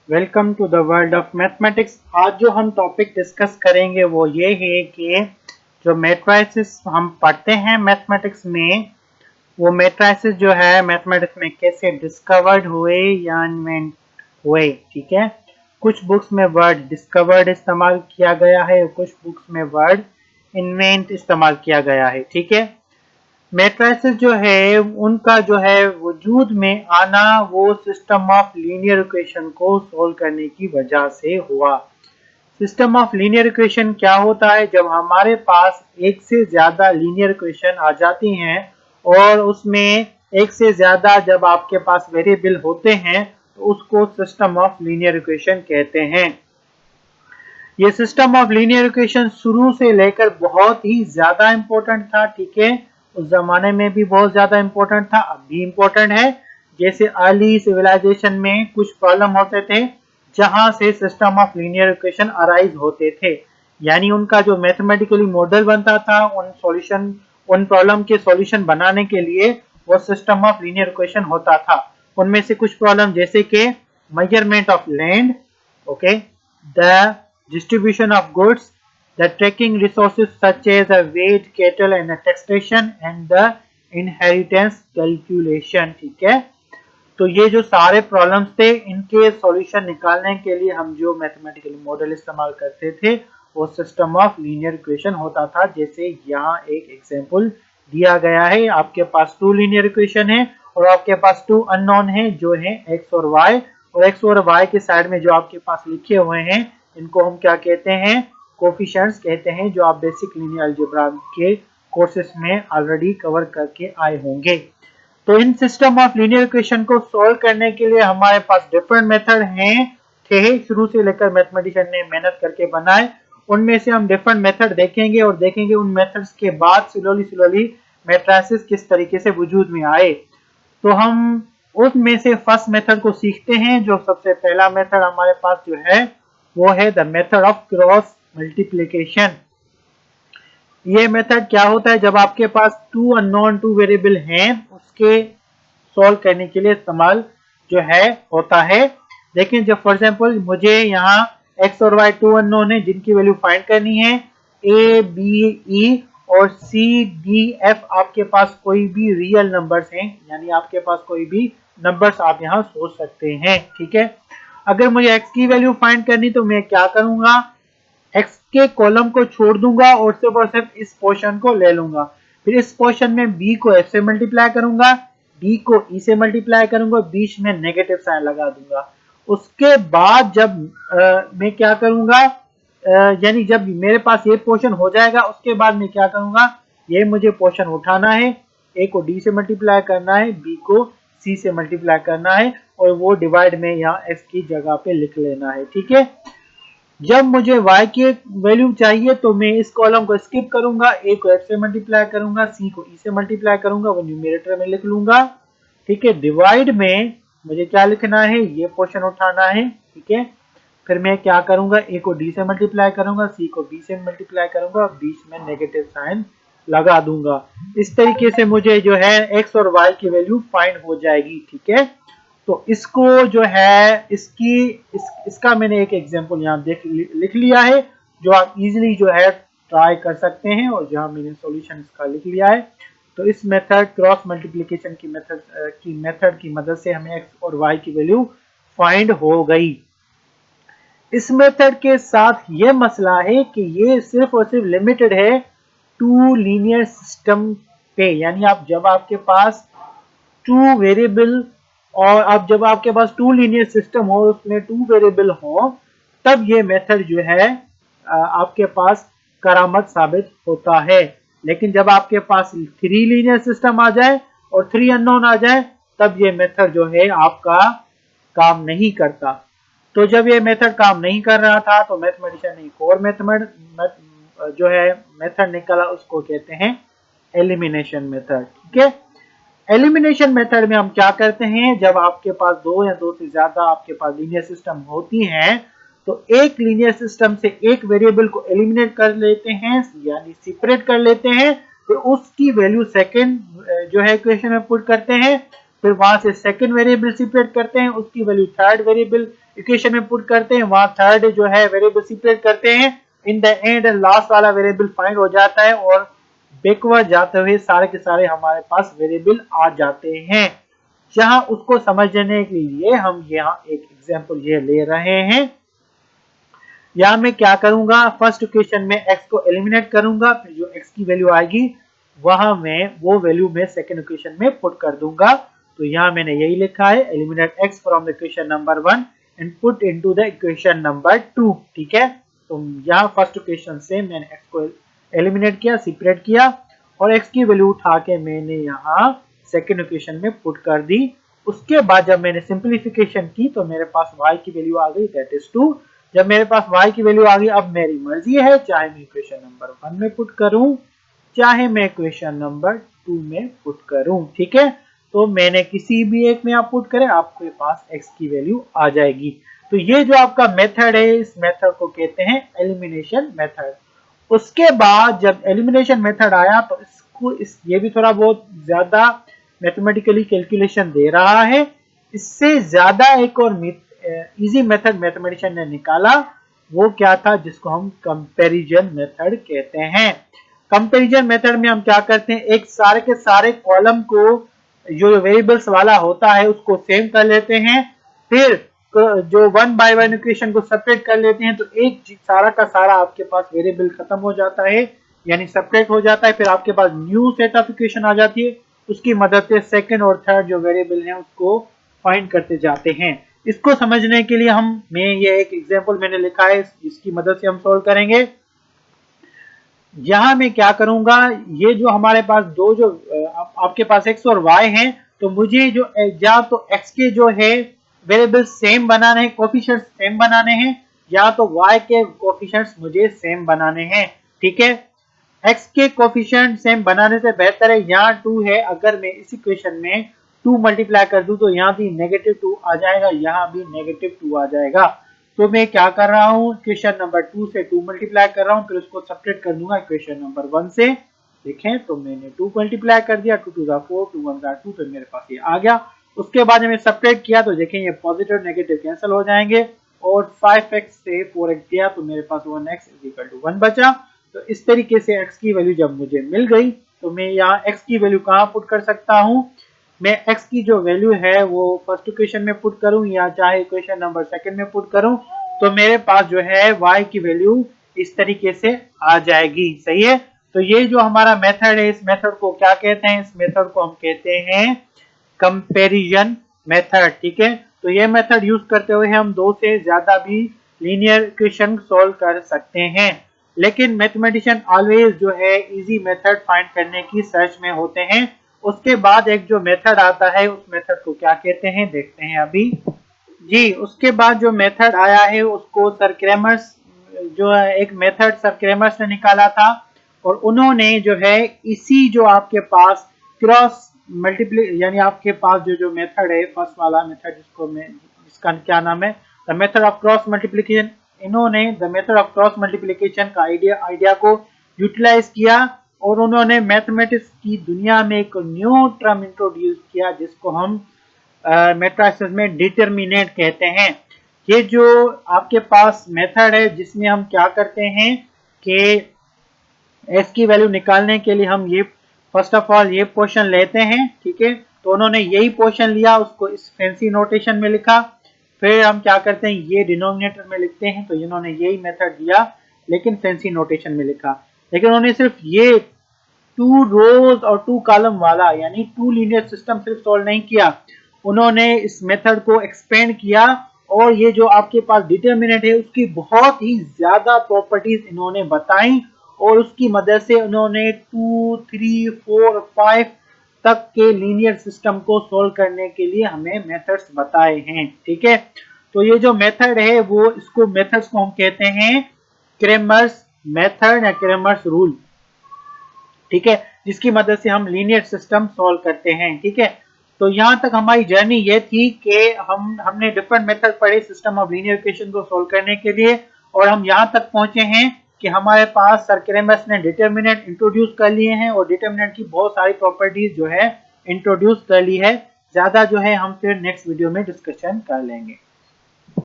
Welcome to the world of mathematics. आज जो हम टॉपिक डिस्कस करेंगे वो ये है कि जो मैट्रिसेस हम पढ़ते हैं मैथमेटिक्स में, वो मैट्रिसेस जो है मैथमेटिक्स में कैसे डिस्कवर्ड हुए या इन्वेंट हुए। ठीक है, कुछ बुक्स में वर्ड डिस्कवर्ड इस्तेमाल किया गया है और कुछ बुक्स में वर्ड इन्वेंट इस्तेमाल किया गया है। ठीक है, मैट्रिसेस जो है उनका जो है वजूद में आना वो सिस्टम ऑफ लीनियर इक्वेशन को सोल्व करने की वजह से हुआ। सिस्टम ऑफ लीनियर इक्वेशन क्या होता है? जब हमारे पास एक से ज्यादा लीनियर इक्वेशन आ जाती हैं और उसमें एक से ज्यादा जब आपके पास वेरिएबल होते हैं तो उसको सिस्टम ऑफ लीनियर इक्वेशन कहते हैं। ये सिस्टम ऑफ लीनियर इक्वेशन शुरू से लेकर बहुत ही ज्यादा इंपॉर्टेंट था। ठीक है, उस जमाने में भी बहुत ज्यादा इंपॉर्टेंट था, अब भी इंपॉर्टेंट है। जैसे अर्ली सिविलाइजेशन में कुछ प्रॉब्लम होते थे जहां से system of linear equation arise होते थे, यानी उनका जो मैथमेटिकली मॉडल बनता था उन प्रॉब्लम के सॉल्यूशन बनाने के लिए वो सिस्टम ऑफ लीनियर इक्वेशन होता था। उनमें से कुछ प्रॉब्लम जैसे कि measurement of land, okay, the distribution of goods, the tracking resources such as a weight, cattle and a taxation and the inheritance calculation। ठीक है, तो ये जो सारे प्रॉब्लम्स थे इनके सॉल्यूशन निकालने के लिए हम जो मैथमेटिकल मॉडल इस्तेमाल करते थे वो सिस्टम ऑफ लीनियर इक्वेशन होता था। जैसे यहाँ एक एग्जांपल दिया गया है, आपके पास टू लीनियर इक्वेशन है और आपके पास टू अननोन है जो है एक्स और वाई, और एक्स और वाई के साइड में जो आपके पास लिखे हुए हैं इनको हम क्या कहते हैं? कोफिशिएंट्स कहते हैं, जो आप बेसिक लीनियर अलजेब्रा के कोर्सेस में ऑलरेडी कवर करके आए होंगे। तो इन सिस्टम ऑफ लीनियर इक्वेशन को सॉल्व करने के लिए हमारे पास डिफरेंट मेथड हैं थे, शुरू से लेकर मैथमेटिशियन ने मेहनत करके बनाए। उनमें से हम डिफरेंट मेथड देखेंगे और देखेंगे उन मेथड्स के बाद स्लोली मैट्रिसेस किस तरीके से वजूद में आए। तो हम उसमें से फर्स्ट मेथड को सीखते हैं। जो सबसे पहला मेथड हमारे पास जो है वो है the method of cross multiplication. ये मेथड क्या होता है? जब आपके पास टू अननोन टू वेरिएबल हैं उसके सॉल्व करने के लिए इस्तेमाल जो है होता है। लेकिन जब फॉर एग्जांपल मुझे यहाँ x और y टू अननोन है जिनकी वैल्यू फाइंड करनी है, a b e और c d f आपके पास कोई भी रियल नंबर्स हैं, यानी आपके पास कोई भी नंबर्स आप यहाँ सोच सकते हैं। ठीक है, अगर मुझे x की वैल्यू फाइंड करनी तो मैं क्या करूंगा? x के कॉलम को छोड़ दूंगा और सिर्फ इस पोर्शन को ले लूंगा। फिर इस पोर्शन में b को f से मल्टीप्लाई करूंगा, d को e से मल्टीप्लाई करूंगा, बीच में नेगेटिव साइन लगा दूंगा। उसके बाद जब मैं क्या करूंगा, यानी जब मेरे पास ये पोर्शन हो जाएगा उसके बाद मैं क्या करूंगा? ये मुझे पोर्शन उठाना है, a को d से मल्टीप्लाई करना है, b को c से मल्टीप्लाई करना है और वो डिवाइड में यहाँ x की जगह पे लिख लेना है। ठीक है, जब मुझे y की वैल्यू चाहिए तो मैं इस कॉलम को स्किप करूंगा, a को f से मल्टीप्लाई करूंगा, c को e से मल्टीप्लाई करूंगा, वो न्यूमरेटर में लिख लूंगा। ठीक है, डिवाइड में मुझे क्या लिखना है? ये पोर्शन उठाना है। ठीक है, फिर मैं क्या करूंगा? a को d से मल्टीप्लाई करूंगा, c को b से मल्टीप्लाई करूंगा, बीच में नेगेटिव साइन लगा दूंगा। इस तरीके से मुझे जो है x और y की वैल्यू फाइंड हो जाएगी। ठीक है, तो इसको जो है इसका मैंने एक एग्जांपल यहाँ लिख लिया है जो आप इजीली जो है ट्राई कर सकते हैं, और जहाँ मैंने सॉल्यूशन इसका लिख लिया है। तो इस मेथड क्रॉस मल्टीप्लिकेशन की मेथड की मदद से हमें x और y की वैल्यू फाइंड हो गई। इस मेथड के साथ ये मसला है कि ये सिर्फ और सिर्फ लिमिटेड है टू लीनियर सिस्टम पे, यानी आप जब आपके पास टू वेरिएबल और अब जब आपके पास टू लीनियर सिस्टम हो उसमें टू वेरिएबल हो तब ये मेथड जो है आपके पास करामत साबित होता है। लेकिन जब आपके पास थ्री लीनियर सिस्टम आ जाए और थ्री अननोन आ जाए तब ये मेथड जो है आपका काम नहीं करता। तो जब ये मेथड काम नहीं कर रहा था तो मैथमेटिशियन ने एक और मेथड निकाला, उसको कहते हैं एलिमिनेशन मेथड। ठीक है, एलिमिनेशन मेथड में हम क्या करते हैं? जब आपके पास दो या दो से ज्यादा आपके पास लीनियर सिस्टम होती हैं तो एक लीनियर सिस्टम से एक वेरिएबल को एलिमिनेट कर लेते हैं, यानी सेपरेट कर लेते हैं, फिर उसकी वैल्यू सेकंड जो है इक्वेशन में पुट करते हैं, फिर वहां से सेकंड वेरिएबल सेपरेट करते हैं, उसकी वैल्यू थर्ड वेरिएबल इक्वेशन में पुट करते हैं, वहां थर्ड जो है वेरिएबल सेपरेट करते हैं, इन द एंड लास्ट वाला वेरिएबल फाइंड हो जाता है और बैकवर्ड जाते हुए सारे के सारे हमारे पास वेरिएबल आ जाते हैं। जहां उसको समझने के लिए हम यहाँ एक एग्जांपल ये ले रहे हैं। यहाँ मैं क्या करूंगा, फर्स्ट इक्वेशन में x को एलिमिनेट करूंगा, फिर जो x की वैल्यू आएगी वहां मैं वो वैल्यू में सेकंड इक्वेशन में पुट कर दूंगा। तो यहाँ मैंने यही लिखा है, eliminate x from the equation number 1 and put into the equation number 2। ठीक है, तो यहाँ फर्स्ट इक्वेशन से मैंने x को एलिमिनेट किया, सेपरेट किया और x की वैल्यू उठा के मैंने यहाँ सेकंड इक्वेशन में पुट कर दी। उसके बाद जब मैंने सिंप्लीफिकेशन की तो मेरे पास y की वैल्यू आ गई, दैट इज 2। जब मेरे पास y की वैल्यू आ गई, अब मेरी मर्जी है चाहे मैं इक्वेशन नंबर 1 में पुट करूं चाहे मैं इक्वेशन नंबर 2 में पुट करूं। ठीक है, तो मैंने किसी भी एक में आप पुट करें, आपके पास x की वैल्यू आ जाएगी। तो ये जो आपका मेथड है, इस मेथड को कहते हैं एलिमिनेशन मेथड। उसके बाद जब एलिमिनेशन मेथड आया तो ये भी थोड़ा बहुत ज्यादा मैथमेटिकली कैलकुलेशन दे रहा है। इससे ज्यादा एक और इजी मेथड मैथमेटिशियन ने निकाला, वो क्या था, जिसको हम कंपैरिजन मेथड कहते हैं। कंपैरिजन मेथड में हम क्या करते हैं, एक सारे के सारे कॉलम को जो वेरिएबल्स वाला होता है उसको सेम कर लेते हैं, फिर जो 1 बाय 1 इक्वेशन को सेपरेट कर लेते हैं, तो एक सारा का सारा आपके पास वेरिएबल खत्म हो जाता है, यानी सेपरेट हो जाता है। फिर आपके पास न्यू सेट ऑफ इक्वेशन आ जाती है, उसकी मदद से सेकंड और थर्ड जो वेरिएबल हैं उसको फाइंड करते जाते हैं। इसको समझने के लिए ये एक एग्जांपल मैंने लिखा है, इसकी मदद से हम सॉल्व करेंगे। यहां मैं क्या करूंगा, ये जो हमारे पास दो जो आपके पास x और y हैं, तो मुझे जो या तो x के जो है वेरिएबल सेम बनाने हैं, कोफिशिएंट्स सेम बनाने हैं, या तो y के कोफिशिएंट्स मुझे सेम बनाने हैं। ठीक है, x के कोफिशिएंट सेम बनाने से बेहतर है, यहाँ 2 है, अगर मैं इस इक्वेशन में 2 मल्टीप्लाई कर दूं तो यहाँ भी -2 आ जाएगा, यहाँ भी -2 आ जाएगा। तो मैं क्या कर रहा हूँ, इक्वेशन नंबर 2 से 2 मल्टीप्लाई कर रहा हूँ, फिर उसको सब्ट्रैक्ट कर दूंगा इक्वेशन नंबर 1 से। देखें तो मैंने 2 मल्टीप्लाई कर दिया, 2 2 4, 2 1 2, तो मेरे पास ये आ गया। उसके बाद मैंने सब्ट्रैक्ट किया तो देखें ये पॉजिटिव नेगेटिव कैंसिल हो जाएंगे, और 5x से 4x गया तो मेरे पास 1x = 1 बचा। तो इस तरीके से x की वैल्यू जब मुझे मिल गई तो मैं यहाँ x की वैल्यू कहाँ पुट कर सकता हूँ, मैं x की जो वैल्यू है वो फर्स्ट इक्वेशन में पुट करूं या चाहे इक्वेशन नंबर सेकंड में पुट करूं, तो मेरे पास जो है y की वैल्यू इस तरीके से आ जाएगी। सही है, तो ये जो हमारा मेथड है, इस मेथड को क्या कहते हैं, इस मेथड को हम कहते हैं कंपैरिजन मेथड। ठीक है, तो ये मेथड यूज करते हुए हम 2 से ज्यादा भी लीनियर इक्वेशन सॉल्व कर सकते हैं, लेकिन मैथमेटिशियन ऑलवेज जो है इजी मेथड फाइंड करने की सर्च में होते हैं। उसके बाद एक जो मेथड आता है, उस मेथड को क्या कहते हैं देखते हैं अभी जी। उसके बाद जो मेथड आया है उसको सर क्रैमर्स, जो है एक मेथड सर क्रैमर्स ने निकाला था, और उन्होंने जो है इसी जो आपके पास क्रॉस मल्टीप्ली, यानी आपके पास जो मेथड है फर्स्ट वाला मेथड, जिसका क्या नाम है, the method of cross multiplication, इन्होंने the method of cross multiplication का आइडिया को यूटिलाइज किया, और उन्होंने मैथमेटिक्स की दुनिया में एक न्यू टर्म इंट्रोड्यूस किया जिसको हम मैट्रिसेस में डिटरमिनेंट कहते हैं। ये जो आपके पास मेथड है जिसमें हम क्या करते हैं कि x की वैल्यू निकालने के लिए हम ये फर्स्ट ऑफ ऑल ये पोर्शन लेते हैं। ठीक है, तो उन्होंने यही पोर्शन लिया, उसको इस फैंसी नोटेशन में लिखा, फिर हम क्या करते हैं ये डिनोमिनेटर में लिखते हैं, तो इन्होंने यही मेथड दिया लेकिन फैंसी नोटेशन में लिखा। लेकिन उन्होंने सिर्फ ये 2 रोज और 2 कॉलम वाला यानी 2 लीनियर सिस्टम सिर्फ सॉल्व नहीं किया, उन्होंने इस मेथड को एक्सपेंड किया, और ये जो आपके पास डिटरमिनेंट है उसकी बहुत ही ज्यादा प्रॉपर्टीज इन्होंने बताई, और उसकी मदद से उन्होंने 2, 3, 4, 5 तक के लीनियर सिस्टम को सोल्व करने के लिए हमें मेथड्स बताए हैं। ठीक है, तो ये जो मेथड है वो इसको मेथड्स को हम कहते हैं क्रैमर्स मेथड या क्रैमर्स रूल। ठीक है, जिसकी मदद से हम लीनियर सिस्टम सॉल्व करते हैं। ठीक है, तो यहां तक हमारी जर्नी ये थी कि हमने डिफरेंट मेथड पढ़े सिस्टम ऑफ लीनियर इक्वेशन को सॉल्व करने के लिए, और हम यहां तक पहुंचे हैं कि हमारे पास सर क्रैमर्स ने डिटरमिनेंट इंट्रोड्यूस कर लिए हैं, और डिटरमिनेंट की बहुत सारी प्रॉपर्टीज जो है इंट्रोड्यूस कर ली है। ज्यादा जो है हम फिर नेक्स्ट वीडियो में डिस्कशन कर लेंगे।